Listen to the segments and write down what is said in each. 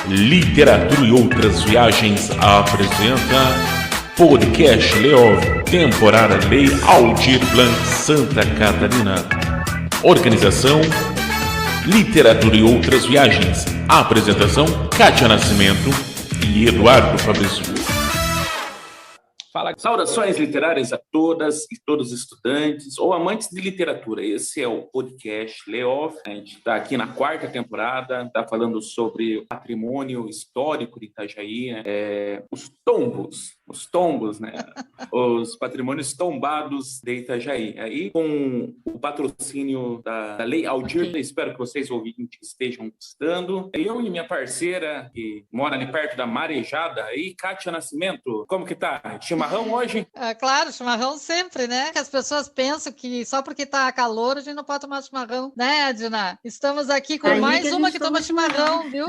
Literatura e Outras Viagens apresenta Podcast Leov, temporada Lei Aldir Blanc, Santa Catarina. Organização Literatura e Outras Viagens. Apresentação Kátia Nascimento e Eduardo Fabrício. Fala, saudações literárias a todas e todos os estudantes ou amantes de literatura. Esse é o podcast Leov. A gente está aqui na 4ª temporada, está falando sobre o patrimônio histórico de Itajaí, né? Os tombos, né? Os patrimônios tombados de Itajaí. Aí, com o patrocínio da Lei Aldir, espero que vocês ouvintes estejam gostando. Eu e minha parceira, que mora ali perto da Marejada, aí, Kátia Nascimento, como que tá? Chimarrão hoje? Claro, chimarrão sempre, né? Que as pessoas pensam que só porque tá calor a gente não pode tomar chimarrão, né, Edna? Estamos aqui com mais uma que toma chimarrão, viu?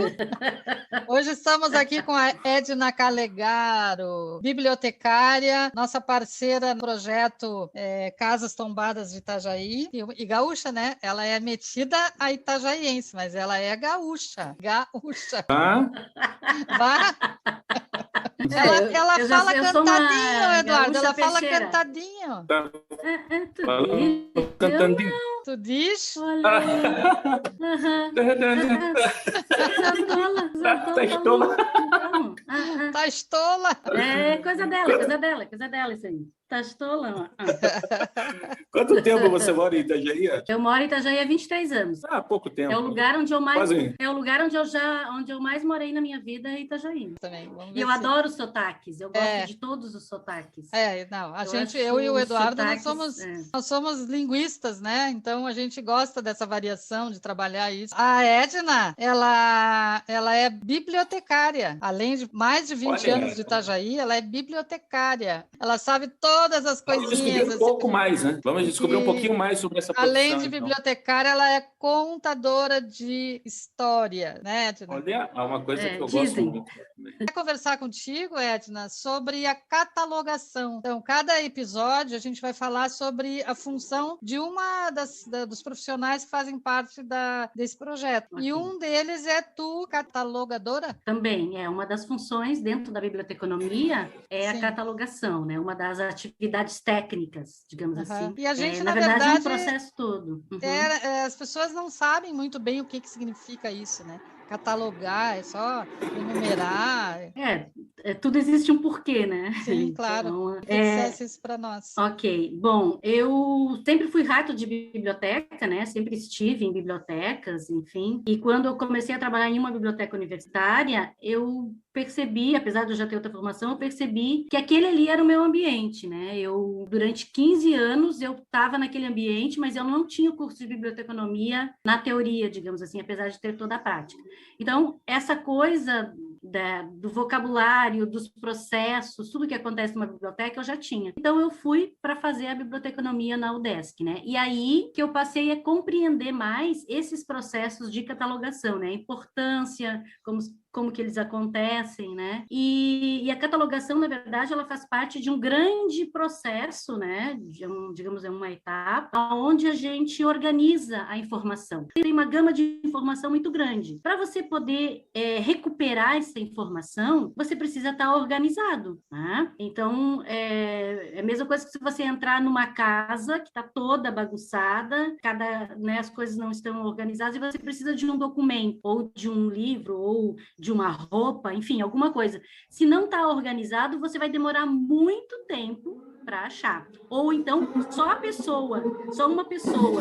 Hoje estamos aqui com a Edna Calegaro, bibliotecária, nossa parceira no projeto Casas Tombadas de Itajaí e gaúcha, né? Ela é metida a itajaiense, mas ela é gaúcha. Gaúcha. Vá. Ela fala cantadinho, Eduardo. Ela fala cantadinho. Cantandinho. Tu diz? Tá estola. Tá estola. É coisa dela isso aí. Tá estola. Quanto tempo você mora em Itajaí? Eu moro em Itajaí há 23 anos. Pouco tempo. É o lugar onde eu mais Quase. é o lugar onde eu mais morei na minha vida, é Itajaí. Também. E eu adoro sotaques. Eu gosto de todos os sotaques. Eu e o Eduardo, nós somos linguistas, né? Então a gente gosta dessa variação de trabalhar isso. A Edna, ela é bibliotecária. Além de mais de 20 anos de Itajaí, ela é bibliotecária. Ela sabe todas as coisinhas. Vamos descobrir um pouco mais, né? Vamos descobrir um pouquinho mais sobre essa profissão. Além de bibliotecária, ela é contadora de história, né, Edna? Olha, é uma coisa que eu gosto muito. Quero conversar contigo, Edna, sobre a catalogação. Então, cada episódio a gente vai falar sobre a função de uma dos profissionais que fazem parte desse projeto. Okay. E um deles é tu, catalogadora? Também, uma das funções dentro da biblioteconomia a catalogação, né? Uma das atividades técnicas, digamos assim. E a gente, na verdade, é um processo todo. As pessoas não sabem muito bem o que significa isso, né? Catalogar, é só enumerar. Tudo existe um porquê, né? Sim, claro. Dissesse isso para nós. Ok. Bom, eu sempre fui rato de biblioteca, né? Sempre estive em bibliotecas, enfim. E quando eu comecei a trabalhar em uma biblioteca universitária, eu percebi, apesar de eu já ter outra formação, eu percebi que aquele ali era o meu ambiente, né? Durante 15 anos, eu estava naquele ambiente, mas eu não tinha o curso de biblioteconomia na teoria, digamos assim, apesar de ter toda a prática. Então, essa coisa do vocabulário, dos processos, tudo que acontece numa biblioteca, eu já tinha. Então, eu fui para fazer a biblioteconomia na UDESC, né? E aí que eu passei a compreender mais esses processos de catalogação, né? A importância, como que eles acontecem, né? E a catalogação, na verdade, ela faz parte de um grande processo, né? Digamos, é uma etapa onde a gente organiza a informação. Tem uma gama de informação muito grande. Para você poder recuperar essa informação, você precisa estar organizado, né? Então, é a mesma coisa que se você entrar numa casa que está toda bagunçada, as coisas não estão organizadas, e você precisa de um documento, ou de um livro, ou de uma roupa, enfim, alguma coisa. Se não está organizado, você vai demorar muito tempo para achar. Ou então, só uma pessoa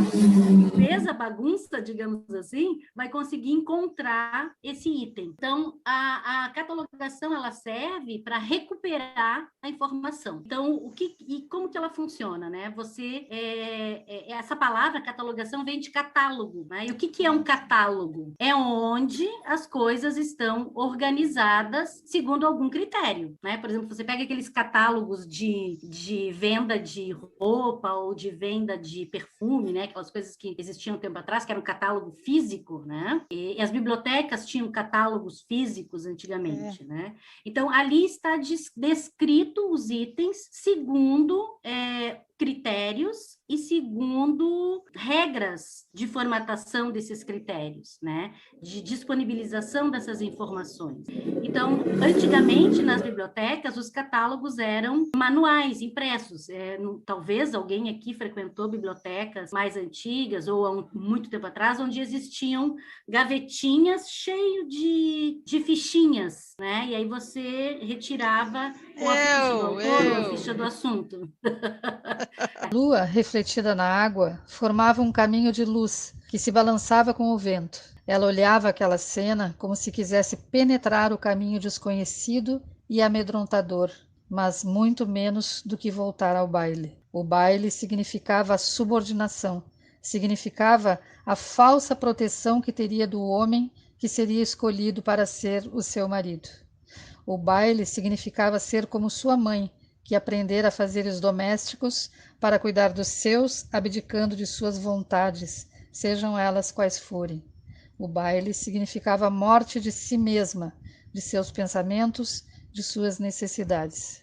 que fez a bagunça, digamos assim, vai conseguir encontrar esse item. Então, a catalogação, ela serve para recuperar a informação. Então, como que ela funciona, né? Essa palavra, catalogação, vem de catálogo, né? E o que é um catálogo? É onde as coisas estão organizadas segundo algum critério, né? Por exemplo, você pega aqueles catálogos de venda de roupa ou de venda de perfume, né? Aquelas coisas que existiam um tempo atrás, que era um catálogo físico, né? E as bibliotecas tinham catálogos físicos antigamente, né? Então, ali está descrito os itens segundo critérios e segundo regras de formatação desses critérios, né? De disponibilização dessas informações. Então, antigamente, nas bibliotecas, os catálogos eram manuais, impressos. Talvez alguém aqui frequentou bibliotecas mais antigas ou há muito tempo atrás, onde existiam gavetinhas cheias de fichinhas, né? E aí você retirava ou a ficha do autor ou a ficha do assunto. A lua, refletida na água, formava um caminho de luz que se balançava com o vento. Ela olhava aquela cena como se quisesse penetrar o caminho desconhecido e amedrontador, mas muito menos do que voltar ao baile. O baile significava a subordinação, significava a falsa proteção que teria do homem que seria escolhido para ser o seu marido. O baile significava ser como sua mãe, que aprendera afazeres domésticos para cuidar dos seus, abdicando de suas vontades, sejam elas quais forem. O baile significava a morte de si mesma, de seus pensamentos, de suas necessidades.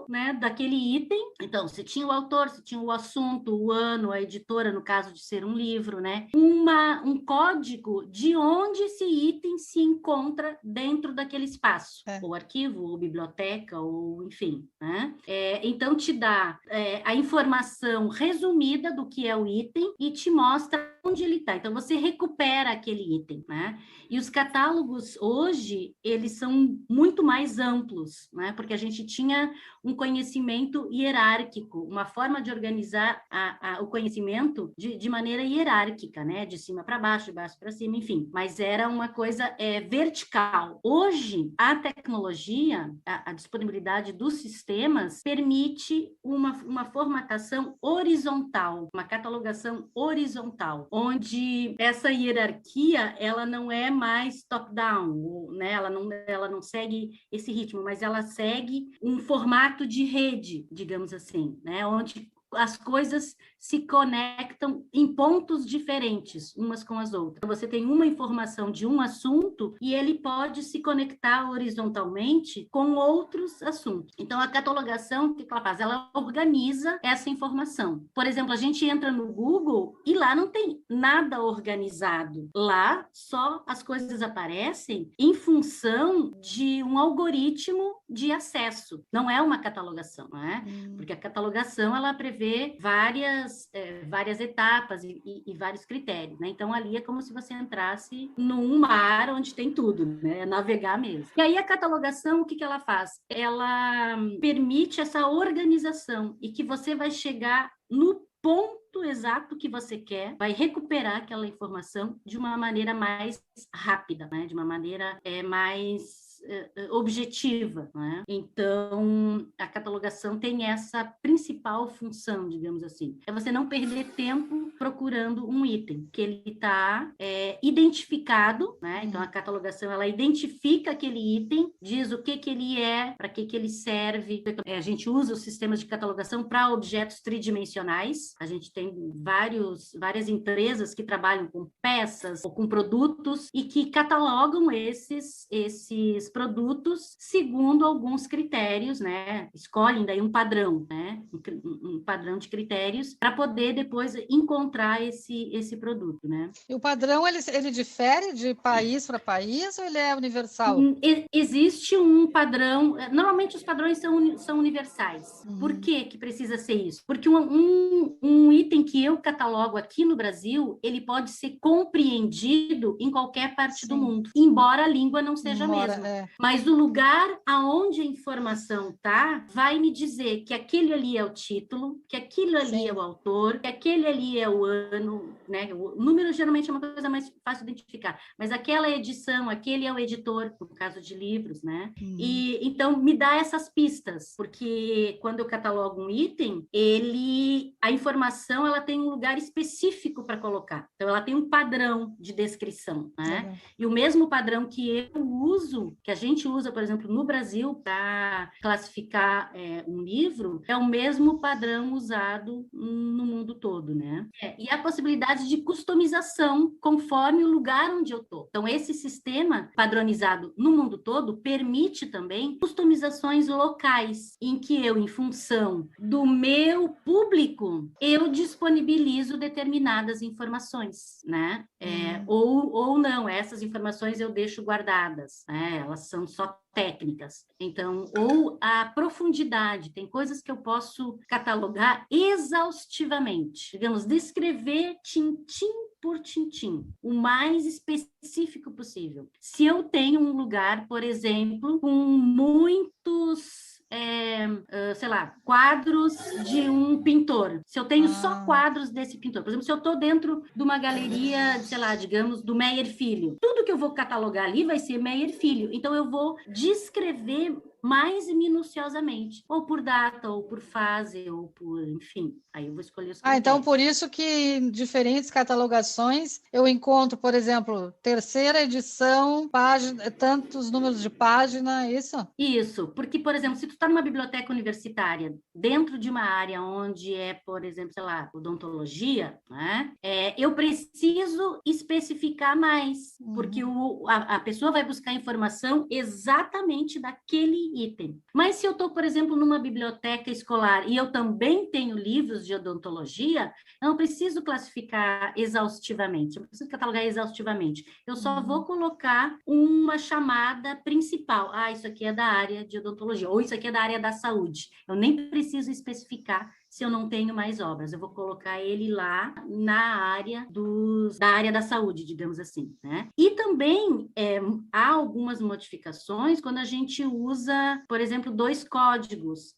Né, daquele item. Então, se tinha o autor, se tinha o assunto, o ano, a editora, no caso de ser um livro, né? Um código de onde esse item se encontra dentro daquele espaço, ou arquivo, ou biblioteca, ou enfim, né? Então, te dá a informação resumida do que é o item e te mostra onde ele está. Então, você recupera aquele item, né? E os catálogos, hoje, eles são muito mais amplos, né? Porque a gente tinha um conhecimento hierárquico, uma forma de organizar o conhecimento de maneira hierárquica, né? De cima para baixo, de baixo para cima, enfim. Mas era uma coisa vertical. Hoje, a tecnologia, a disponibilidade dos sistemas permite uma formatação horizontal, uma catalogação horizontal, onde essa hierarquia, ela não é mais top-down, né? Ela não segue esse ritmo, mas ela segue um formato de rede, digamos assim, né? Onde as coisas se conectam em pontos diferentes, umas com as outras. Você tem uma informação de um assunto e ele pode se conectar horizontalmente com outros assuntos. Então, a catalogação, o que ela faz? Ela organiza essa informação. Por exemplo, a gente entra no Google e lá não tem nada organizado. Lá, só as coisas aparecem em função de um algoritmo de acesso. Não é uma catalogação, né? Porque a catalogação, ela prevê várias etapas e vários critérios, né? Então, ali é como se você entrasse num mar onde tem tudo, né? É navegar mesmo. E aí, a catalogação, o que ela faz? Ela permite essa organização e que você vai chegar no ponto exato que você quer, vai recuperar aquela informação de uma maneira mais rápida, né? De uma maneira mais objetiva, né? Então, a catalogação tem essa principal função, digamos assim, é você não perder tempo procurando um item, que ele está identificado, né? Então, a catalogação, ela identifica aquele item, diz o que ele é, para que ele serve. A gente usa os sistemas de catalogação para objetos tridimensionais, a gente tem várias empresas que trabalham com peças ou com produtos e que catalogam esses produtos segundo alguns critérios, né? Escolhem daí um padrão, né? Um padrão de critérios para poder depois encontrar esse produto, né? E o padrão, ele difere de país para país ou ele é universal? Existe um padrão, normalmente os padrões são universais. Por que precisa ser isso? Porque um item que eu catalogo aqui no Brasil, ele pode ser compreendido em qualquer parte do mundo, embora a língua não seja a mesma. Mas o lugar aonde a informação está vai me dizer que aquele ali é o título, que aquilo ali é o autor, que aquele ali é o ano, né? O número geralmente é uma coisa mais fácil de identificar, mas aquela edição, aquele é o editor, no caso de livros, né? E então me dá essas pistas, porque quando eu catalogo um item, a informação, ela tem um lugar específico para colocar. Então ela tem um padrão de descrição, né? E o mesmo padrão que eu uso, que a gente usa, por exemplo, no Brasil, para classificar um livro, é o mesmo padrão usado no mundo todo, né? E a possibilidade possibilidade de customização conforme o lugar onde eu estou. Então, esse sistema padronizado no mundo todo permite também customizações locais, em que eu, em função do meu público, eu disponibilizo determinadas informações, né? Ou não, essas informações eu deixo guardadas, né? Elas são só técnicas. Então, ou a profundidade, tem coisas que eu posso catalogar exaustivamente, digamos, descrever tintim por tintim, o mais específico possível. Se eu tenho um lugar, por exemplo, com muitos sei lá, quadros de um pintor. Se eu tenho só quadros desse pintor, por exemplo, se eu estou dentro de uma galeria, sei lá, digamos, do Meyer Filho, tudo que eu vou catalogar ali vai ser Meyer Filho. Então, eu vou descrever mais minuciosamente, ou por data, ou por fase, ou por, enfim, aí eu vou escolher os critérios. Então por isso que em diferentes catalogações eu encontro, por exemplo, terceira edição, página, tantos números de página, isso? Isso, porque, por exemplo, se tu está numa biblioteca universitária, dentro de uma área onde é, por exemplo, sei lá, odontologia, né? Eu preciso especificar mais, porque a pessoa vai buscar informação exatamente daquele item. Mas se eu estou, por exemplo, numa biblioteca escolar e eu também tenho livros de odontologia, eu não preciso classificar exaustivamente, eu não preciso catalogar exaustivamente. Eu só vou colocar uma chamada principal. Isso aqui é da área de odontologia, ou isso aqui é da área da saúde. Eu nem preciso especificar se eu não tenho mais obras. Eu vou colocar ele lá na área da área da saúde, digamos assim, né? E também há algumas modificações quando a gente usa, por exemplo, 2 códigos,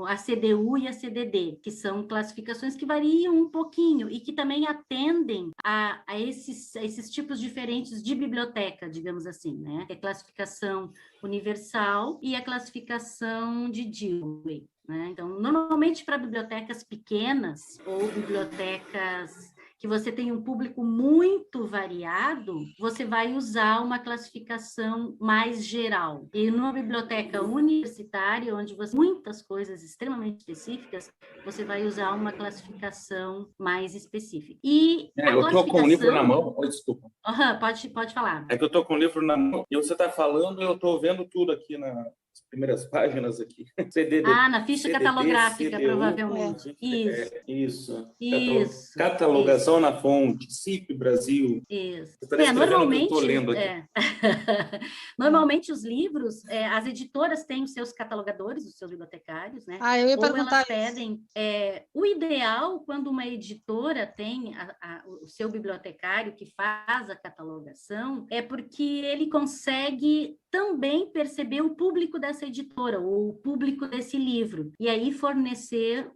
a CDU e a CDD, que são classificações que variam um pouquinho e que também atendem a esses tipos diferentes de biblioteca, digamos assim, né? É a classificação universal e a classificação de Dewey. Né? Então, normalmente para bibliotecas pequenas ou bibliotecas que você tem um público muito variado, você vai usar uma classificação mais geral. E numa biblioteca universitária, onde você tem muitas coisas extremamente específicas, você vai usar uma classificação mais específica. E eu estou com o livro na mão. Desculpa. Pode falar. É que eu estou com o livro na mão e você está falando e eu estou vendo tudo aqui nas primeiras páginas aqui. CDD, na ficha catalográfica, CDU, provavelmente. Isso. Catalogação na fonte, CIP Brasil. Isso. Você está normalmente, que eu estou lendo aqui. Normalmente os livros, as editoras têm os seus catalogadores, os seus bibliotecários, né? Eu ia ou perguntar elas pedem. O ideal, quando uma editora tem o seu bibliotecário que faz a catalogação, é porque ele consegue também perceber o público dessa editora, ou o público desse livro, e aí fornecer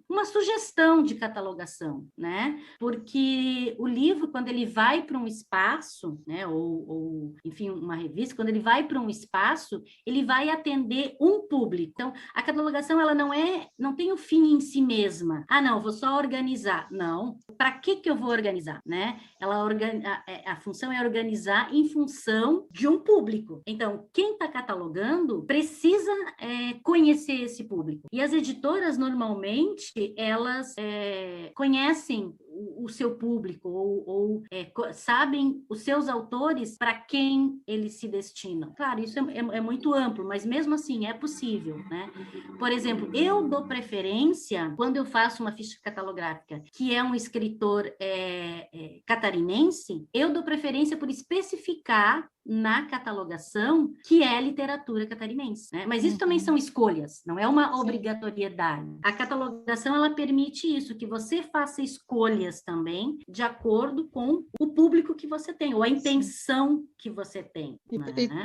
uma sugestão de catalogação, né? Porque o livro, quando ele vai para um espaço, né, ou enfim, uma revista, quando ele vai para um espaço, ele vai atender um público. Então, a catalogação, ela não tem um fim em si mesma. Não, vou só organizar. Não. Para que eu vou organizar, né? A função é organizar em função de um público. Então, quem está catalogando precisa conhecer esse público. E as editoras, normalmente, elas conhecem o seu público ou sabem os seus autores para quem eles se destinam. Claro, isso é muito amplo, mas mesmo assim é possível, né? Por exemplo, eu dou preferência, quando eu faço uma ficha catalográfica, que é um escritor catarinense, eu dou preferência por especificar na catalogação que é literatura catarinense, né? Mas isso também são escolhas, não é uma obrigatoriedade. A catalogação, ela permite isso, que você faça escolhas também de acordo com o público que você tem, ou a intenção que você tem.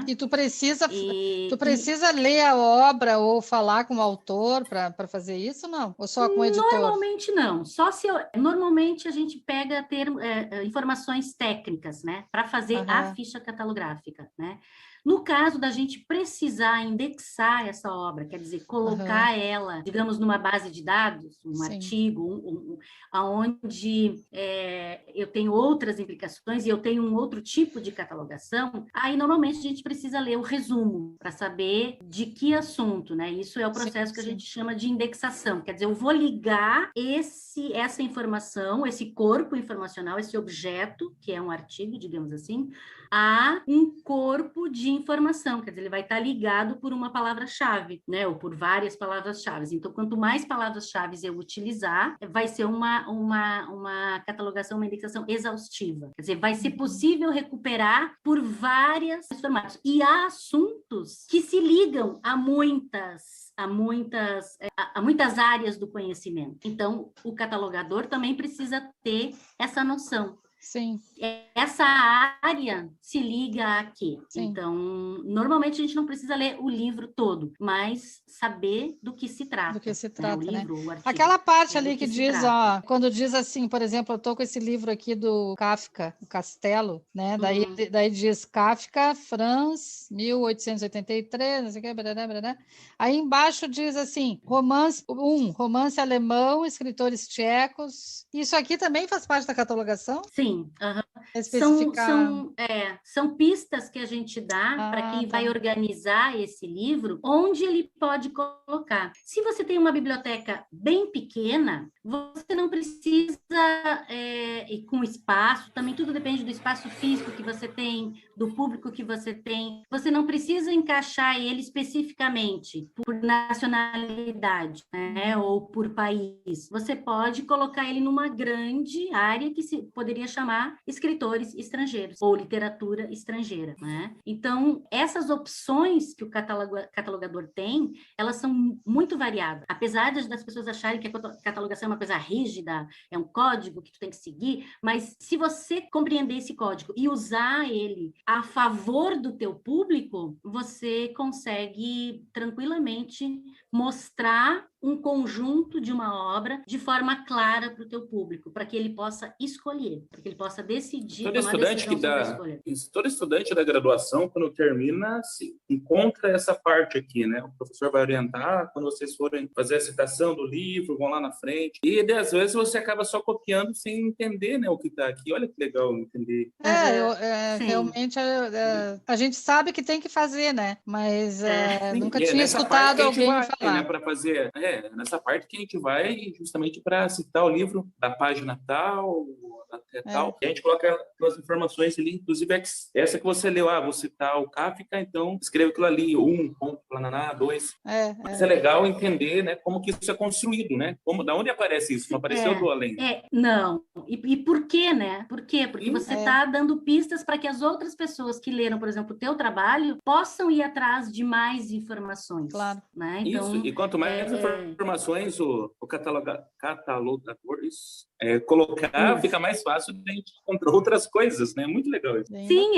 E tu precisa ler a obra ou falar com o autor para fazer isso, não? Ou só com o editor? Normalmente não. Normalmente a gente pega informações técnicas, né? Para fazer a ficha catalográfica. Né? No caso da gente precisar indexar essa obra, quer dizer, colocar ela, digamos, numa base de dados, artigo, onde eu tenho outras implicações, classificações, e eu tenho um outro tipo de catalogação, aí normalmente a gente precisa ler o resumo para saber de que assunto, né? Isso é o processo que a gente chama de indexação. Quer dizer, eu vou ligar essa informação, esse corpo informacional, esse objeto, que é um artigo, digamos assim, a um corpo de informação, quer dizer, ele vai estar ligado por uma palavra-chave, né, ou por várias palavras-chave. Então, quanto mais palavras-chave eu utilizar, vai ser uma catalogação, uma indexação exaustiva. Quer dizer, vai ser possível recuperar por vários formatos. E há assuntos que se ligam a muitas áreas do conhecimento. Então, o catalogador também precisa ter essa noção. Sim. Essa área se liga a quê? Sim. Então, normalmente a gente não precisa ler o livro todo, mas saber do que se trata. Do que se trata, né? O livro, o artigo. Aquela parte ali que diz, ó, quando diz assim, por exemplo, eu tô com esse livro aqui do Kafka, O Castelo, né? Daí diz Kafka, France, 1883, não sei o que, blá, blá, blá. Aí embaixo diz assim, romance alemão, escritores tchecos. Isso aqui também faz parte da catalogação? Sim. São pistas que a gente dá para quem vai organizar esse livro, onde ele pode colocar. Se você tem uma biblioteca bem pequena, você não precisa, e com espaço, também tudo depende do espaço físico que você tem, do público que você tem, você não precisa encaixar ele especificamente por nacionalidade, né, ou por país. Você pode colocar ele numa grande área que se poderia chamar escritores estrangeiros ou literatura estrangeira, né? Então, essas opções que o catalogador tem, elas são muito variadas. Apesar das pessoas acharem que a catalogação é uma coisa rígida, é um código que tu tem que seguir, mas se você compreender esse código e usar ele a favor do teu público, você consegue tranquilamente mostrar um conjunto de uma obra de forma clara para o teu público, para que ele possa escolher, para que ele possa decidir, todo estudante sobre a escolha. Todo estudante da graduação, quando termina, se encontra essa parte aqui, né? O professor vai orientar, quando vocês forem fazer a citação do livro, vão lá na frente, e às vezes você acaba só copiando sem entender, né, o que está aqui. Olha que legal entender. Realmente a gente sabe que tem que fazer, né? Mas nunca tinha escutado alguém falar. Né, para fazer, nessa parte que a gente vai justamente para citar o livro da página tal, até tal, e a gente coloca as informações ali, inclusive essa que você leu, vou citar o Kafka, então escreva aquilo ali, 1, ponto, plananá, 2. Mas é legal entender, né, como que isso é construído, né? Da onde aparece isso? Não apareceu do além. Não. E por quê, né? Por quê? Porque você está dando pistas para que as outras pessoas que leram, por exemplo, o teu trabalho, possam ir atrás de mais informações. Claro. Né? Então, isso. E quanto mais informações o catalogador colocar, fica mais fácil de a gente encontrar outras coisas, né? Muito legal isso. Sim,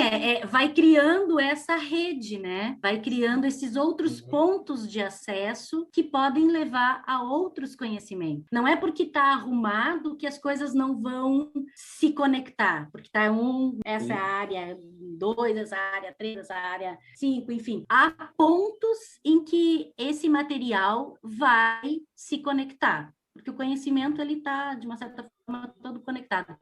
vai criando essa rede, né? Vai criando esses outros pontos de acesso que podem levar a outros conhecimentos. Não é porque está arrumado que as coisas não vão se conectar, porque está essa área 2, essa área 3, essa área 5, enfim. Há pontos em que esse material vai se conectar, porque o conhecimento ele está, de uma certa forma, todo conectado.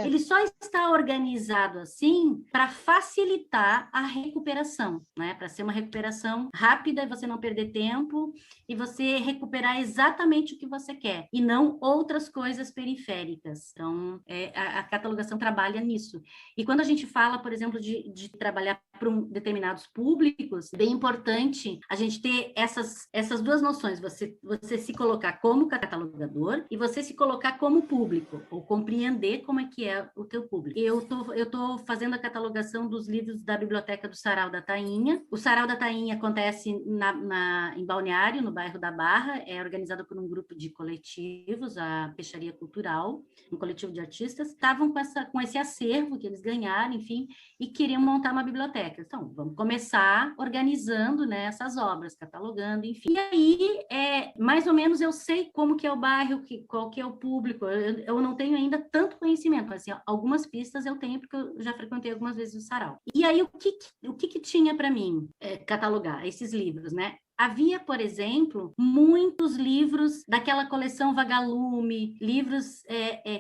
Ele só está organizado assim para facilitar a recuperação, né? Para ser uma recuperação rápida e você não perder tempo e você recuperar exatamente o que você quer e não outras coisas periféricas. Então, a catalogação trabalha nisso. E quando a gente fala, por exemplo, de trabalhar para determinados públicos, é bem importante a gente ter essas duas noções, você se colocar como catalogador e você se colocar como público, ou compreender como é que é o teu público. Eu tô fazendo a catalogação dos livros da biblioteca do Sarau da Tainha. O Sarau da Tainha acontece em Balneário, no bairro da Barra, é organizado por um grupo de coletivos, a Peixaria Cultural, um coletivo de artistas, estavam com esse acervo que eles ganharam, enfim, e queriam montar uma biblioteca. Então, vamos começar organizando, né, essas obras, catalogando, enfim. E aí, mais ou menos, eu sei como que é o bairro, qual que é o público. Eu não tenho ainda tanto conhecimento, mas assim, algumas pistas eu tenho, porque eu já frequentei algumas vezes o Sarau. E aí, o que tinha para mim catalogar esses livros, né? Havia, por exemplo, muitos livros daquela coleção Vagalume, livros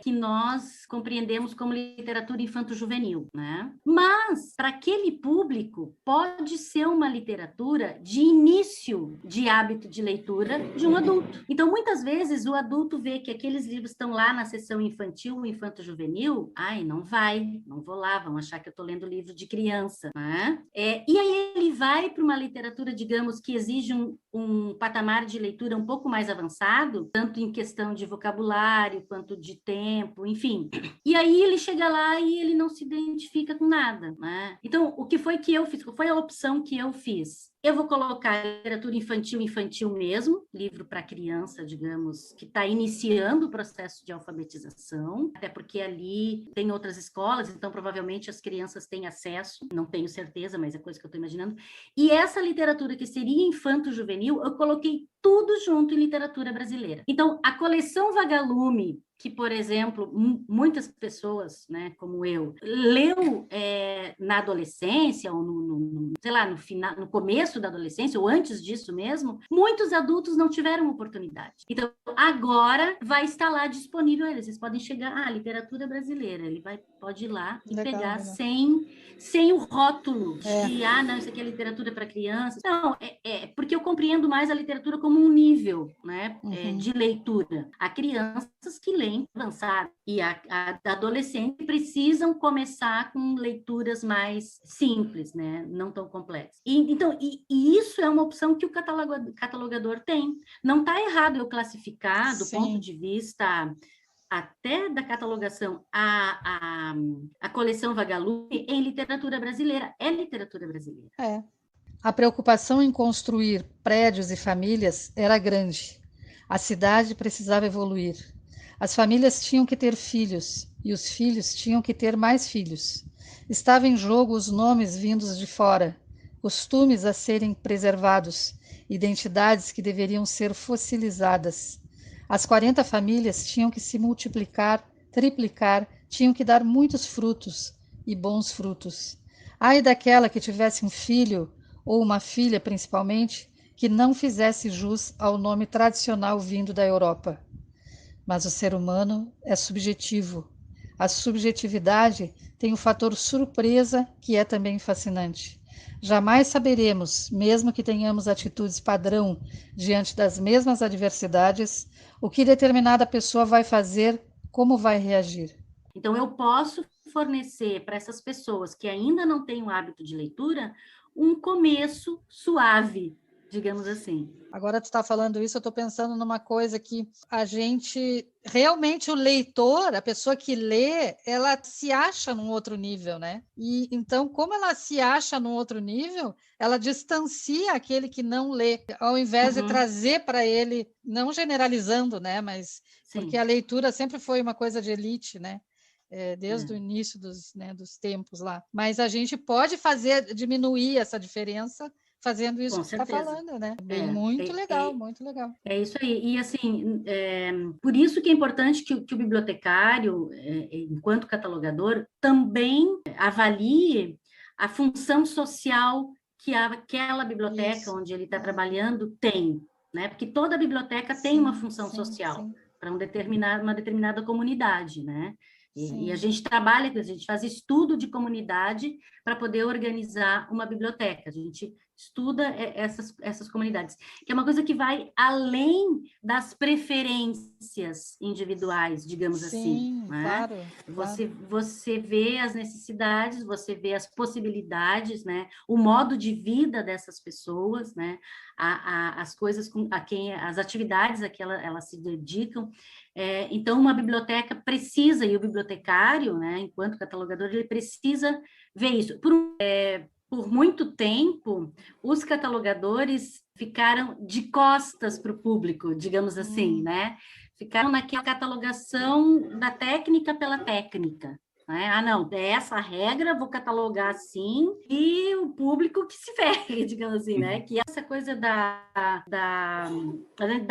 que nós compreendemos como literatura infanto-juvenil, né? Mas, para aquele público, pode ser uma literatura de início de hábito de leitura de um adulto. Então, muitas vezes, o adulto vê que aqueles livros estão lá na seção infantil, infanto-juvenil, não vou lá, vão achar que eu estou lendo livro de criança, né? E aí ele vai para uma literatura, digamos, que exige um patamar de leitura um pouco mais avançado, tanto em questão de vocabulário, quanto de tempo, enfim. E aí ele chega lá e ele não se identifica com nada, né? Então, o que foi que eu fiz? Qual foi a opção que eu fiz? Eu vou colocar literatura infantil mesmo, livro para criança, digamos, que está iniciando o processo de alfabetização, até porque ali tem outras escolas, então provavelmente as crianças têm acesso, não tenho certeza, mas é coisa que eu estou imaginando. E essa literatura que seria infanto-juvenil, eu coloquei tudo junto em literatura brasileira. Então, a coleção Vagalume, que, por exemplo, muitas pessoas, né, como eu, leu na adolescência, ou no final, no começo da adolescência, ou antes disso mesmo, muitos adultos não tiveram oportunidade. Então, agora vai estar lá disponível, vocês podem chegar, literatura brasileira, pode ir lá e pegar sem o rótulo de, não, isso aqui é literatura para crianças. Não, porque eu compreendo mais a literatura como um nível, né, de leitura. Há crianças que leem avançado e a adolescente precisam começar com leituras mais simples, né, não tão complexas. Então, isso é uma opção que o catalogador tem. Não está errado eu classificar do ponto de vista até da catalogação a coleção Vagalume em literatura brasileira. É literatura brasileira. A preocupação em construir prédios e famílias era grande. A cidade precisava evoluir. As famílias tinham que ter filhos e os filhos tinham que ter mais filhos. Estava em jogo os nomes vindos de fora, costumes a serem preservados, identidades que deveriam ser fossilizadas. As 40 famílias tinham que se multiplicar, triplicar, tinham que dar muitos frutos e bons frutos. Ai daquela que tivesse um filho, ou uma filha principalmente, que não fizesse jus ao nome tradicional vindo da Europa. Mas o ser humano é subjetivo. A subjetividade tem o fator surpresa, que é também fascinante. Jamais saberemos, mesmo que tenhamos atitudes padrão diante das mesmas adversidades, o que determinada pessoa vai fazer, como vai reagir. Então, eu posso fornecer para essas pessoas que ainda não têm o hábito de leitura um começo suave, digamos assim. Agora tu está falando isso, eu estou pensando numa coisa que a gente, realmente o leitor, a pessoa que lê, ela se acha num outro nível, né? E então, como ela se acha num outro nível, ela distancia aquele que não lê, ao invés de trazer para ele, não generalizando, né? Mas porque a leitura sempre foi uma coisa de elite, né? Desde o início dos tempos lá. Mas a gente pode diminuir essa diferença fazendo isso que você está falando, né? Muito legal, muito legal. É isso aí. E, assim, por isso que é importante que o bibliotecário, enquanto catalogador, também avalie a função social que aquela biblioteca onde ele está trabalhando tem, né? Porque toda biblioteca tem uma função social para uma determinada comunidade, né? E a gente trabalha, a gente faz estudo de comunidade para poder organizar uma biblioteca. A gente estuda essas comunidades, que é uma coisa que vai além das preferências individuais, digamos assim. Né? Claro. Você vê as necessidades, você vê as possibilidades, né? O modo de vida dessas pessoas, né? As coisas as atividades a que elas se dedicam. Então, uma biblioteca precisa, e o bibliotecário, né, enquanto catalogador, ele precisa ver isso. Por muito tempo, os catalogadores ficaram de costas para o público, digamos assim, né? Ficaram naquela catalogação da técnica pela técnica. Né? Não, é essa a regra, vou catalogar assim, e o público que se ferre, digamos assim, né? Que essa coisa da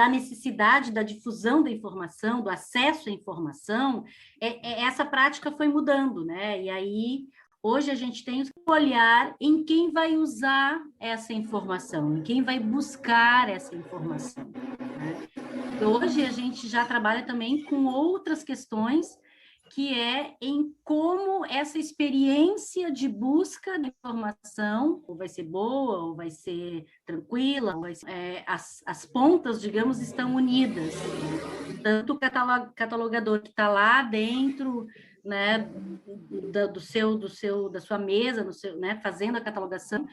necessidade da difusão da informação, do acesso à informação, essa prática foi mudando, né? E aí Hoje a gente tem que olhar em quem vai usar essa informação, em quem vai buscar essa informação, né? Hoje a gente já trabalha também com outras questões, que é em como essa experiência de busca de informação, ou vai ser boa, ou vai ser tranquila, ou vai ser, as pontas, digamos, estão unidas. Tanto o catalogador que está lá dentro, né, da sua mesa, né, fazendo a catalogação,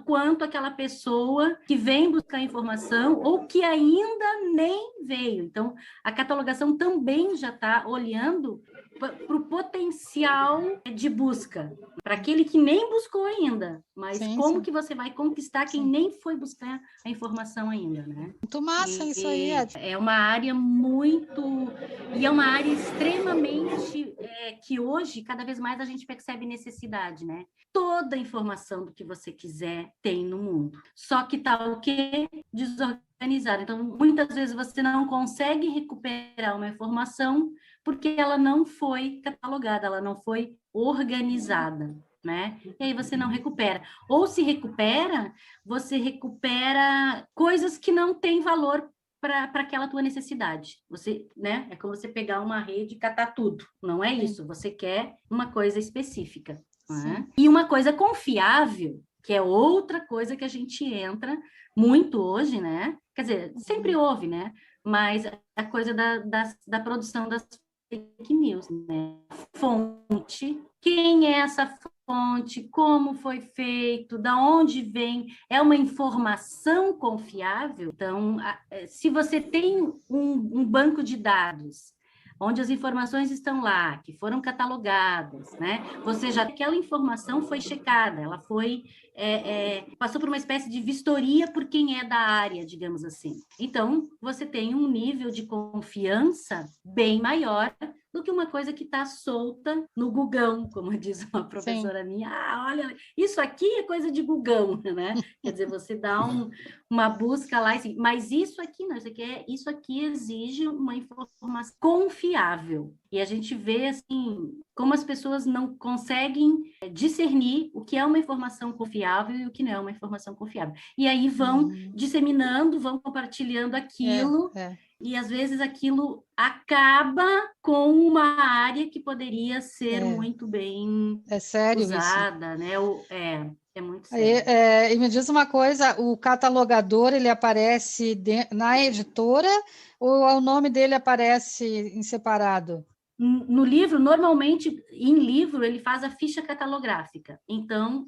quanto aquela pessoa que vem buscar informação ou que ainda nem veio. Então, a catalogação também já está olhando para o potencial de busca, para aquele que nem buscou ainda, mas como que você vai conquistar quem nem foi buscar a informação ainda, né? Muito massa isso aí, É uma área e é uma área extremamente que hoje, cada vez mais, a gente percebe necessidade, né? Toda a informação do que você quiser tem no mundo. Só que tá o quê? Desorganizado. Então, muitas vezes você não consegue recuperar uma informação porque ela não foi catalogada, ela não foi organizada, né? E aí você não recupera. Ou se recupera, você recupera coisas que não têm valor para aquela tua necessidade. Você, né? É como você pegar uma rede e catar tudo. Não é isso. Você quer uma coisa específica. Né? E uma coisa confiável, que é outra coisa que a gente entra muito hoje, né? Quer dizer, sempre houve, né? Mas a coisa da produção das fake news, né? Fonte, quem é essa fonte, como foi feito, da onde vem, é uma informação confiável? Então, se você tem um banco de dados onde as informações estão lá, que foram catalogadas, né? Você já aquela informação foi checada, ela foi passou por uma espécie de vistoria por quem é da área, digamos assim. Então, você tem um nível de confiança bem maior do que uma coisa que está solta no Gugão, como diz uma professora minha. Olha, isso aqui é coisa de Gugão, né? Quer dizer, você dá uma busca lá, assim, mas isso aqui não, isso aqui exige uma informação confiável. E a gente vê, assim, como as pessoas não conseguem discernir o que é uma informação confiável e o que não é uma informação confiável. E aí vão disseminando, vão compartilhando aquilo, e às vezes aquilo acaba com uma área que poderia ser muito bem usada, né? É muito sério. E me diz uma coisa, o catalogador, ele aparece na editora ou o nome dele aparece em separado? No livro, normalmente, em livro, ele faz a ficha catalográfica. Então,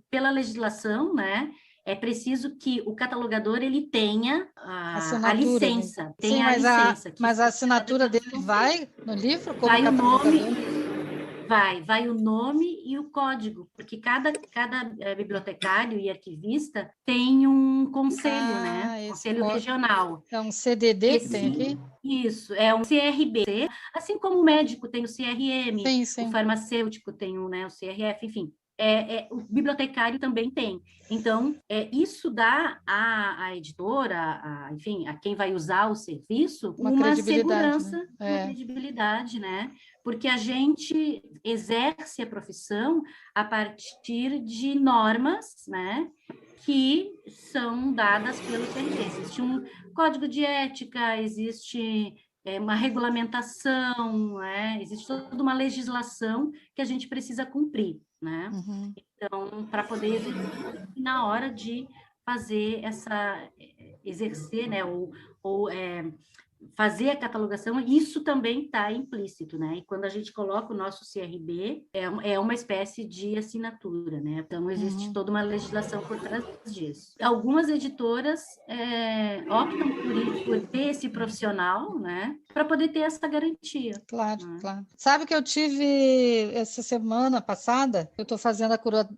pela legislação, né, é preciso que o catalogador ele tenha a licença. Tenha a licença. Mas a assinatura dele vai no livro? Como vai o nome... Vai o nome e o código, porque cada bibliotecário e arquivista tem um conselho, né? Conselho regional. É um CDD que tem aqui? Isso, é um CRB, assim como o médico tem o CRM, o farmacêutico tem o CRF, enfim. O bibliotecário também tem. Então, isso dá à editora, enfim, a quem vai usar o serviço, uma segurança, né? Uma credibilidade, né? Porque a gente exerce a profissão a partir de normas, né, que são dadas pelo CRT. Existe um código de ética, existe uma regulamentação, né? Existe toda uma legislação que a gente precisa cumprir, né? Então, para poder exercer, na hora de fazer exercer, né, ou fazer a catalogação, isso também está implícito, né? E quando a gente coloca o nosso CRB, é uma espécie de assinatura, né? Então, existe toda uma legislação por trás disso. Algumas editoras optam por ter esse profissional, né? Para poder ter essa garantia. Claro, né? Claro. Sabe que eu tive, essa semana passada, eu estou fazendo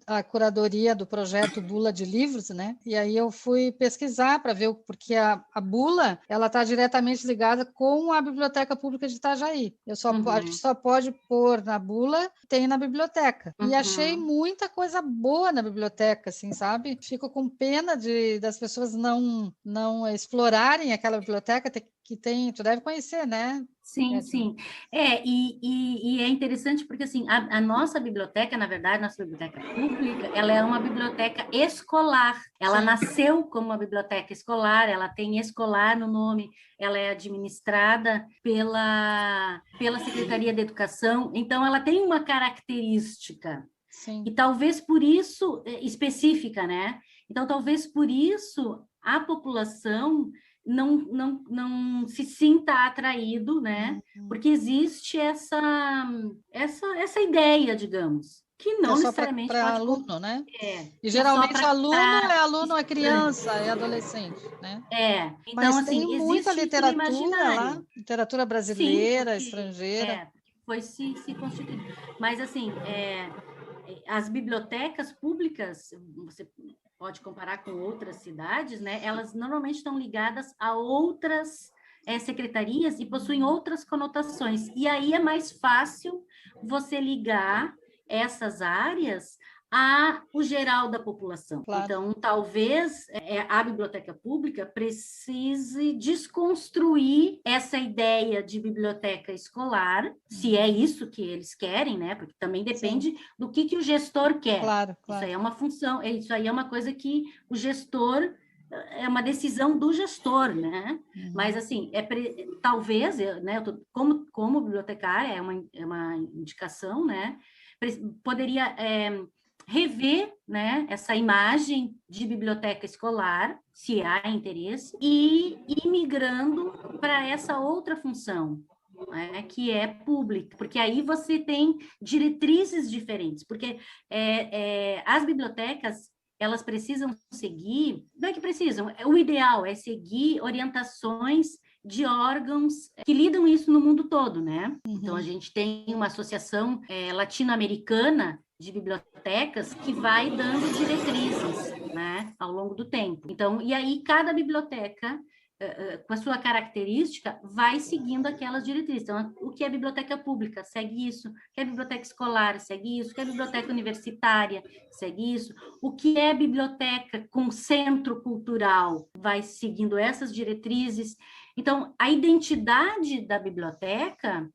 a curadoria do projeto Bula de Livros, né? E aí eu fui pesquisar para ver, porque a Bula, ela está diretamente ligada com a Biblioteca Pública de Itajaí. A gente só pode pôr na Bula, tem na biblioteca. E achei muita coisa boa na biblioteca, assim, sabe? Fico com pena das pessoas não explorarem aquela biblioteca, que tem, tu deve conhecer, né? Sim, sim. E é interessante porque, assim, a nossa biblioteca, na verdade, nossa biblioteca pública, ela é uma biblioteca escolar. Ela nasceu como uma biblioteca escolar, ela tem escolar no nome, ela é administrada pela Secretaria de Educação, então ela tem uma característica, e talvez por isso, específica, né? Então, talvez por isso a população não se sinta atraído, né? Porque existe essa ideia, digamos, que não necessariamente para pode... aluno, né? E que geralmente aluno é estudante. criança, é adolescente, né? Então, Mas assim, tem muita existe isso no literatura lá, imaginário. literatura Sim, brasileira, porque, estrangeira. foi se constituindo. Mas, assim, as bibliotecas públicas, você pode comparar com outras cidades, né? Elas normalmente estão ligadas a outras secretarias e possuem outras conotações. E aí é mais fácil você ligar essas áreas o geral da população. Claro. Então, talvez a biblioteca pública precise desconstruir essa ideia de biblioteca escolar, se é isso que eles querem, né? Porque também depende do que o gestor quer. Claro. Isso aí é uma função, isso aí é uma coisa que o gestor... É uma decisão do gestor, né? Mas, assim, talvez, né, como bibliotecária, é uma indicação, né? Poderia rever, né, essa imagem de biblioteca escolar, se há interesse, e ir migrando para essa outra função, né, que é pública, porque aí você tem diretrizes diferentes, porque as bibliotecas, elas precisam seguir, não é que precisam, o ideal é seguir orientações de órgãos que lidam isso no mundo todo, né? Então, a gente tem uma associação latino-americana de bibliotecas que vai dando diretrizes, né, ao longo do tempo. Então, e aí cada biblioteca, com a sua característica, vai seguindo aquelas diretrizes. Então, o que é biblioteca pública? Segue isso. O que é biblioteca escolar? Segue isso. O que é biblioteca universitária? Segue isso. O que é biblioteca com centro cultural? Vai seguindo essas diretrizes. Então, a identidade da biblioteca,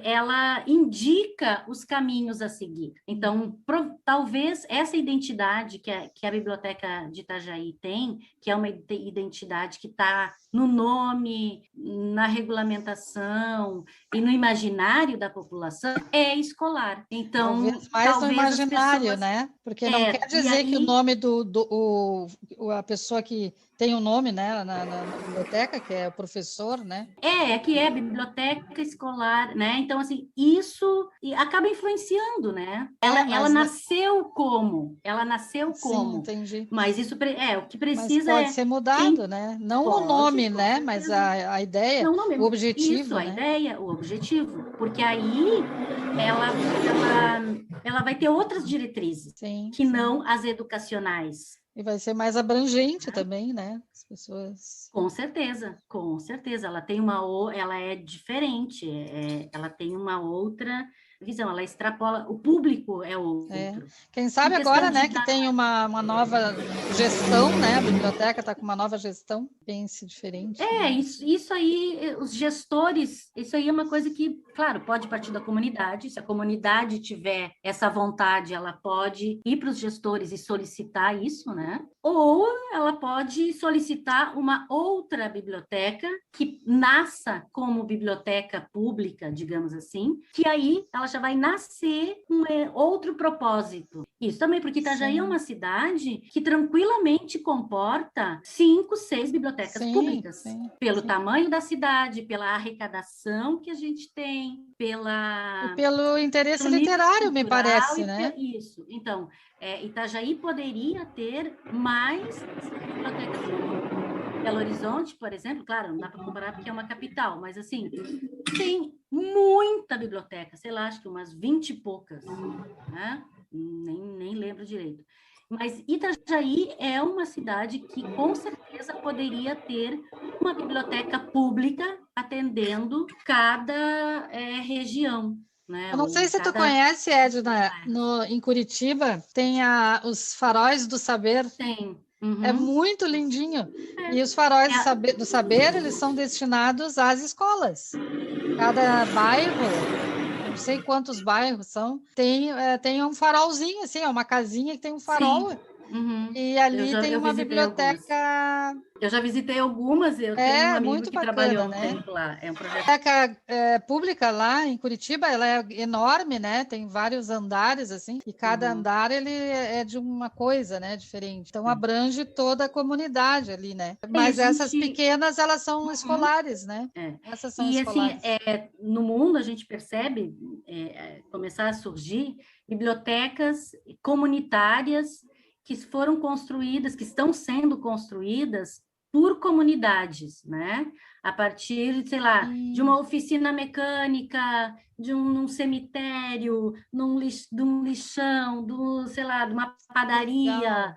ela indica os caminhos a seguir. Então, talvez essa identidade que a Biblioteca de Itajaí tem, que é uma identidade que está no nome, na regulamentação e no imaginário da população, é escolar. Então, talvez mais no imaginário, né? Porque não quer dizer que o nome a pessoa que tem um nome, né, na biblioteca, que é o professor, né? Que é biblioteca escolar, né? Então, assim, isso acaba influenciando, né? Ela nasceu como? Ela nasceu como? Sim, entendi. Mas isso o que precisa pode ser mudado, né? Não o nome, né? Mas a ideia, não, o objetivo, isso, né? A ideia, o objetivo. Porque aí ela vai ter outras diretrizes que não as educacionais. E vai ser mais abrangente também, né? As pessoas... Com certeza. Ela é diferente, ela tem uma outra visão, ela extrapola, o público é outro. Quem sabe agora, né, que tem uma nova gestão, né? A biblioteca está com uma nova gestão, pense diferente. Isso aí, os gestores, isso aí é uma coisa que, claro, pode partir da comunidade, se a comunidade tiver essa vontade, ela pode ir para os gestores e solicitar isso, né? Ou ela pode solicitar uma outra biblioteca que nasça como biblioteca pública, digamos assim, que aí ela já vai nascer com outro propósito. Isso também, porque Itajaí é uma cidade que tranquilamente comporta 5, 6 bibliotecas públicas. Pelo tamanho da cidade, pela arrecadação que a gente tem, e pelo interesse literário, me parece, né? Isso. Então, Itajaí poderia ter mais bibliotecas públicas. Belo Horizonte, por exemplo, claro, não dá para comparar porque é uma capital, mas assim, tem muita biblioteca, sei lá, acho que umas 20 e poucas, né? Nem lembro direito. Mas Itajaí é uma cidade que com certeza poderia ter uma biblioteca pública atendendo cada região. Né? Eu não sei se tu conhece, Edna, em Curitiba tem os Faróis do Saber. Tem. É muito lindinho. E os faróis do saber, eles são destinados às escolas. Cada bairro, não sei quantos bairros são, tem um farolzinho, assim, uma casinha que tem um farol. E ali tem uma biblioteca. Eu já visitei algumas, eu tenho um amigo muito que bacana, trabalhou um né? tempo lá. É um projeto. A biblioteca pública lá em Curitiba, ela é enorme, né? Tem vários andares, assim, e cada andar ele é de uma coisa, né? Diferente. Então abrange toda a comunidade ali, né? Mas essas pequenas, elas são escolares, né? Essas são escolares. Assim, no mundo a gente percebe começar a surgir bibliotecas comunitárias que foram construídas, que estão sendo construídas por comunidades, né? A partir, sei lá, de uma oficina mecânica, de um cemitério, de um lixão, sei lá, de uma padaria.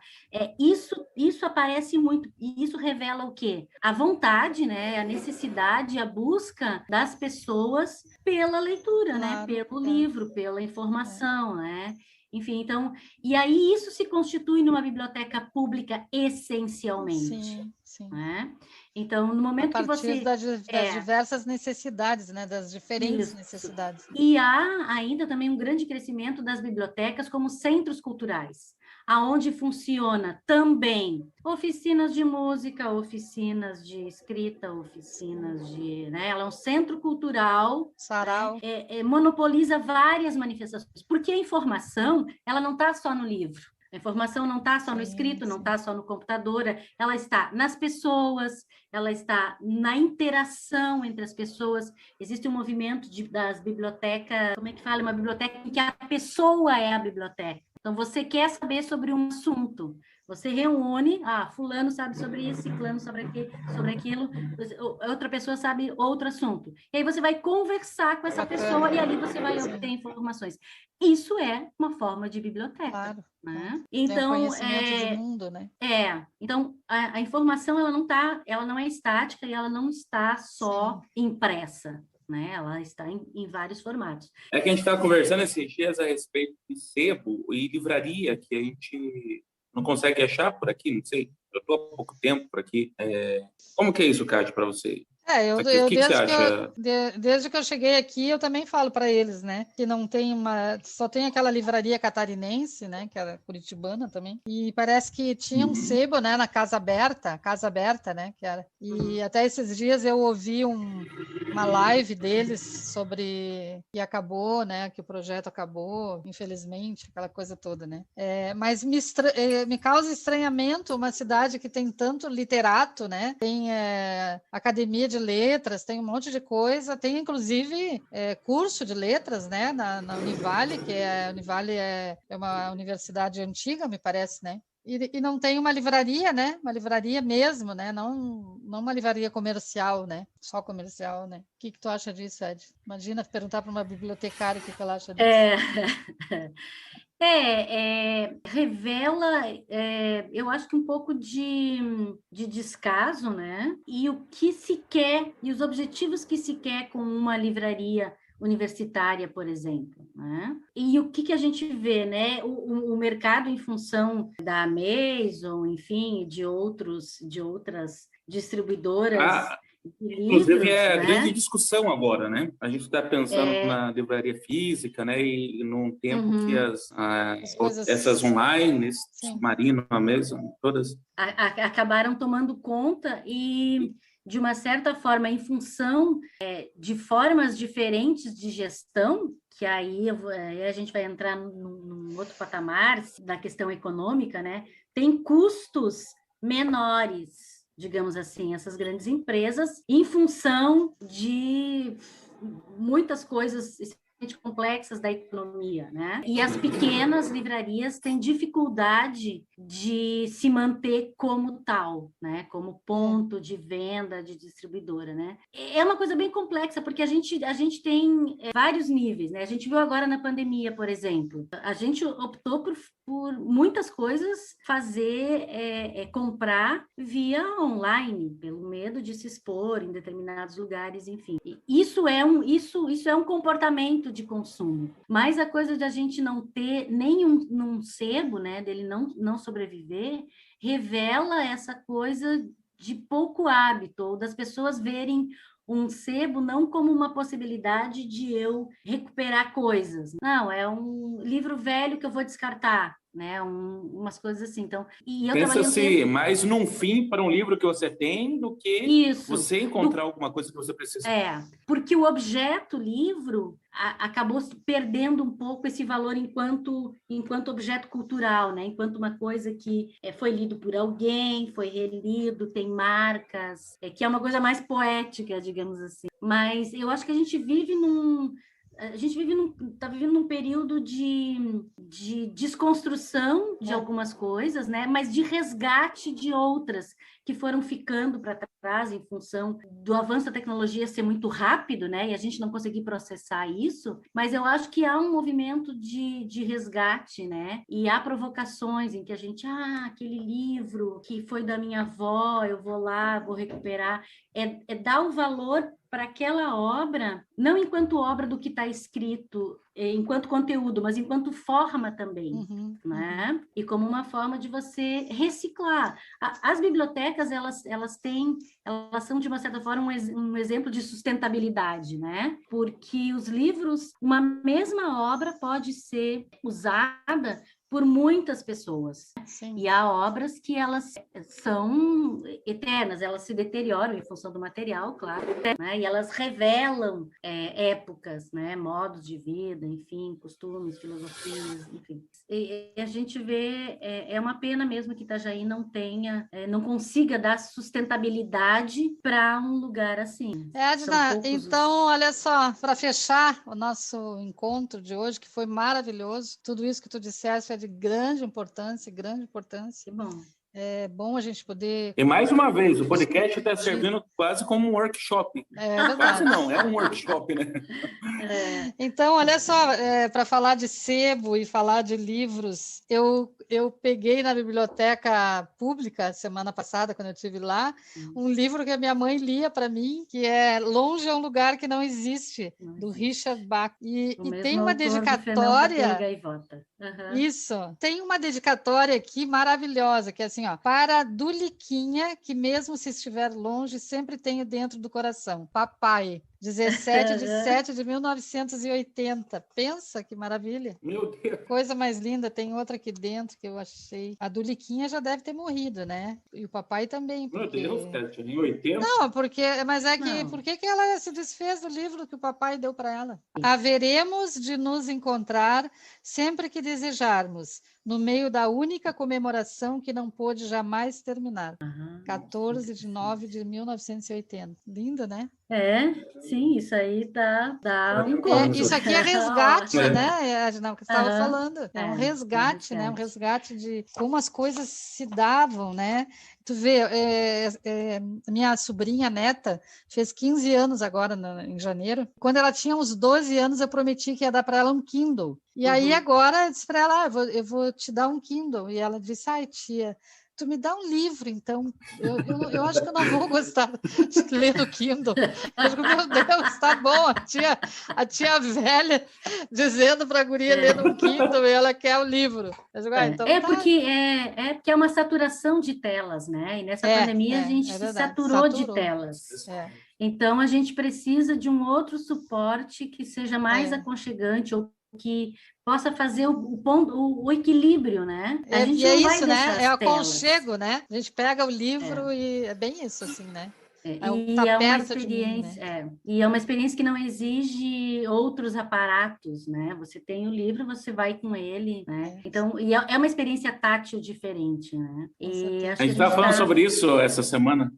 Isso aparece muito, e isso revela o quê? A vontade, né? A necessidade, a busca das pessoas pela leitura, né? Pelo livro, pela informação, né? Enfim, então, e aí isso se constitui numa biblioteca pública essencialmente. Sim. Né? Então, no momento que você... das diversas necessidades, né? Das diferentes necessidades. E há ainda também um grande crescimento das bibliotecas como centros culturais, aonde funciona também oficinas de música, oficinas de escrita, oficinas de... Né? Ela é um centro cultural, sarau, monopoliza várias manifestações, porque a informação ela não está só no livro. A informação não está só no escrito, não está só no computador, ela está nas pessoas, ela está na interação entre as pessoas. Existe um movimento das bibliotecas, como é que fala? Uma biblioteca em que a pessoa é a biblioteca. Então, você quer saber sobre um assunto, você reúne, fulano sabe sobre isso, ciclano sobre aquilo, outra pessoa sabe outro assunto. E aí você vai conversar com essa pessoa e ali você vai obter informações. Isso é uma forma de biblioteca. Claro. Né? Então, conhecimento de mundo, né? Então a informação ela não é estática e ela não está só impressa. Né? Ela está em vários formatos. É que a gente estava conversando esses dias a respeito de sebo e livraria, que a gente não consegue achar por aqui, não sei. Eu estou há pouco tempo por aqui. Como que é isso, Cátia, para você? Desde que eu cheguei aqui, eu também falo para eles, né, que não tem só tem aquela livraria catarinense, né, que era curitibana também, e parece que tinha um sebo, né, na Casa Aberta, né, que era, e até esses dias eu ouvi uma live deles sobre que acabou, né, que o projeto acabou, infelizmente, aquela coisa toda, né, mas me causa estranhamento uma cidade que tem tanto literato, né, tem academia de letras, tem um monte de coisa, tem inclusive curso de letras, né, na Univale, que a Univale é uma universidade antiga, me parece, né, e não tem uma livraria, né, uma livraria mesmo, né, não uma livraria comercial, né, só comercial, né. O que tu acha disso, Ed? Imagina perguntar para uma bibliotecária o que ela acha disso. Revela, eu acho que um pouco de descaso, né? E o que se quer, e os objetivos que se quer com uma livraria universitária, por exemplo, né? E o que a gente vê, né? O mercado em função da Amazon, enfim, de outras distribuidoras... Inclusive, é grande discussão agora, né? A gente está pensando na livraria física, né? E num tempo que essas online, Marino, a Amazon, todas... acabaram tomando conta e, de uma certa forma, em função de formas diferentes de gestão, que aí a gente vai entrar num outro patamar da questão econômica, né? Tem custos menores, digamos assim, essas grandes empresas, em função de muitas coisas complexas da economia, né? E as pequenas livrarias têm dificuldade de se manter como tal, né? Como ponto de venda, de distribuidora, né? É uma coisa bem complexa, porque a gente tem vários níveis, né? A gente viu agora na pandemia, por exemplo, a gente optou por muitas coisas comprar via online, pelo medo de se expor em determinados lugares, enfim. Isso é um comportamento de consumo, mas a coisa de a gente não ter nenhum sebo, né, dele não sobreviver, revela essa coisa de pouco hábito, ou das pessoas verem um sebo não como uma possibilidade de eu recuperar coisas. Não, é um livro velho que eu vou descartar, né? Umas coisas assim. Então, e eu Pensa-se mais num fim para um livro que você tem do que você encontrar alguma coisa que você precisa. Porque o objeto livro acabou perdendo um pouco esse valor enquanto objeto cultural, né? Enquanto uma coisa que foi lido por alguém, foi relido, tem marcas, que é uma coisa mais poética, digamos assim. Mas eu acho que a gente está vivendo num período de desconstrução de algumas coisas, né? Mas de resgate de outras que foram ficando para trás em função do avanço da tecnologia ser muito rápido, né? E a gente não conseguir processar isso. Mas eu acho que há um movimento de resgate, né? E há provocações em que a gente, aquele livro que foi da minha avó, eu vou lá, vou recuperar. É dar o valor para aquela obra, não enquanto obra do que está escrito, enquanto conteúdo, mas enquanto forma também, né? E como uma forma de você reciclar. As bibliotecas, elas são, de uma certa forma, um exemplo de sustentabilidade, né? Porque os livros, uma mesma obra pode ser usada por muitas pessoas. Sim. E há obras que elas são eternas, elas se deterioram em função do material, claro, né? E elas revelam épocas, né? Modos de vida, enfim, costumes, filosofias, enfim. E a gente vê, é uma pena mesmo que Itajaí não consiga dar sustentabilidade para um lugar assim. Edna, então, olha só, para fechar o nosso encontro de hoje, que foi maravilhoso, tudo isso que tu disseste é de grande importância. Que bom. É bom a gente poder... E mais uma vez, o podcast está servindo quase como um workshop. Quase não, é um workshop, né? Então, olha só, para falar de sebo e falar de livros, eu peguei na biblioteca pública, semana passada, quando eu estive lá, um livro que a minha mãe lia para mim, que é Longe é um Lugar que Não Existe, do Richard Bach. E tem uma dedicatória... Isso, tem uma dedicatória aqui maravilhosa, que é assim, ó, para Duliquinha, que mesmo se estiver longe, sempre tenho dentro do coração. Papai, 17/7/1980. Pensa que maravilha. Meu Deus. Coisa mais linda. Tem outra aqui dentro que eu achei. A Duliquinha já deve ter morrido, né? E o papai também. Meu Deus, cara, tinha nem 80. Não, mas é que... Por que ela se desfez do livro que o papai deu para ela? Haveremos de nos encontrar sempre que desejarmos, no meio da única comemoração que não pôde jamais terminar. 14/9/1980. Linda, né? Sim, isso aí dá um conto. Isso aqui é resgate, né, Edna, que você estava falando. É um resgate, né? Um resgate de como as coisas se davam, né? Tu vê, minha sobrinha neta fez 15 anos agora, em janeiro. Quando ela tinha uns 12 anos, eu prometi que ia dar para ela um Kindle. E aí agora eu disse para ela, eu vou te dar um Kindle. E ela disse, ai, tia, tu me dá um livro, então. Eu acho que eu não vou gostar de ler no Kindle. Eu digo, meu Deus, tá bom. A tia velha dizendo para a guria ler no Kindle e ela quer o livro. Eu digo, então porque é uma saturação de telas, né? E nessa pandemia a gente se saturou de telas. Então, a gente precisa de um outro suporte que seja mais aconchegante ou que possa fazer o equilíbrio, né? A gente não vai isso, deixar né? É o aconchego, né? A gente pega o livro e é bem isso, assim, né? Uma experiência, e é uma experiência que não exige outros aparatos, né? Você tem o livro, você vai com ele, né? Então, é uma experiência tátil diferente, né? E a gente estava falando sobre isso essa semana,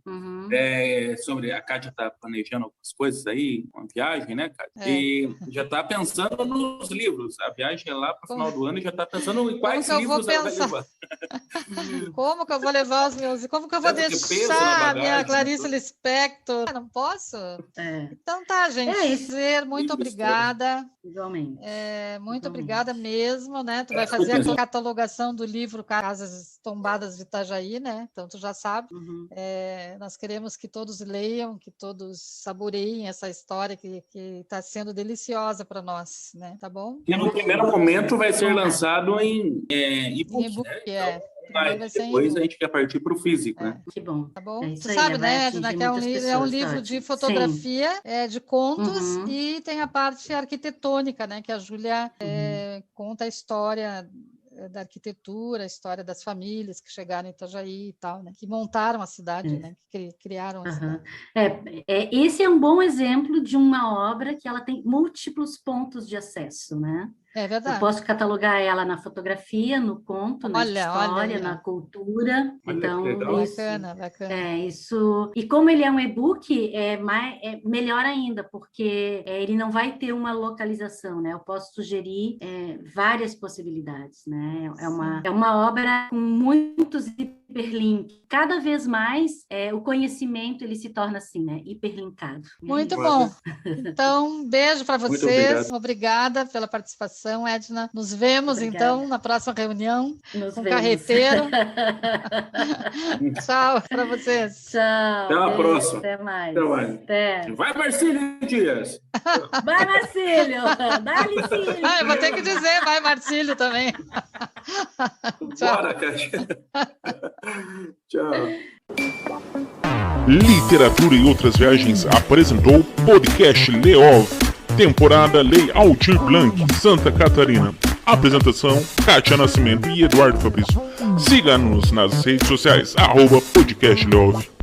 sobre a Kátia está planejando algumas coisas aí, uma viagem, né, Kátia? E já está pensando nos livros. A viagem é lá para o final do ano e já está pensando em quais livros ela vai levar. Como que eu vou levar os meus? Como que eu vou deixar a minha Clarice Lispector? Não posso? Então tá, gente. Muito obrigada. Igualmente. Muito obrigada mesmo, né? Tu vai fazer a catalogação do livro Casas Tombadas de Itajaí, né? Então tu já sabe. Nós queremos que todos leiam, que todos saboreiem essa história que está sendo deliciosa para nós, né? Tá bom? Que no primeiro momento vai ser lançado em e-book, né? Depois a gente quer partir para o físico, né? Que bom. Tá bom? Tu sabe, né, Edna, que é um livro de fotografia, de contos, e tem a parte arquitetônica, né, que a Júlia conta a história da arquitetura, a história das famílias que chegaram em Itajaí e tal, né, que montaram a cidade, né, que criaram a cidade. Esse é um bom exemplo de uma obra que ela tem múltiplos pontos de acesso, né? É verdade. Eu posso catalogar ela na fotografia, no conto, na história, na cultura. Então, bacana. Isso. E como ele é um e-book, é melhor ainda, porque ele não vai ter uma localização, né? Eu posso sugerir várias possibilidades, né? É uma obra com muitos hiperlinks. Cada vez mais o conhecimento ele se torna assim, né? Hiperlinkado. Muito bom. Então, beijo para vocês. Obrigada pela participação, Edna. Nos vemos, então, na próxima reunião com o Carreteiro. Tchau para vocês. Tchau. Até a próxima. Até mais. Até. Vai, Marcílio Dias. Vai, Marcílio. Dá-lhe, Cílio. Eu vou ter que dizer, vai, Marcílio, também. Tchau. Bora, Cátia. Tchau. Literatura e Outras Viagens apresentou Podcast Leov, temporada Lei Aldir Blanc, Santa Catarina. Apresentação, Kátia Nascimento e Eduardo Fabrício. Siga-nos nas redes sociais, @Podcast Leov.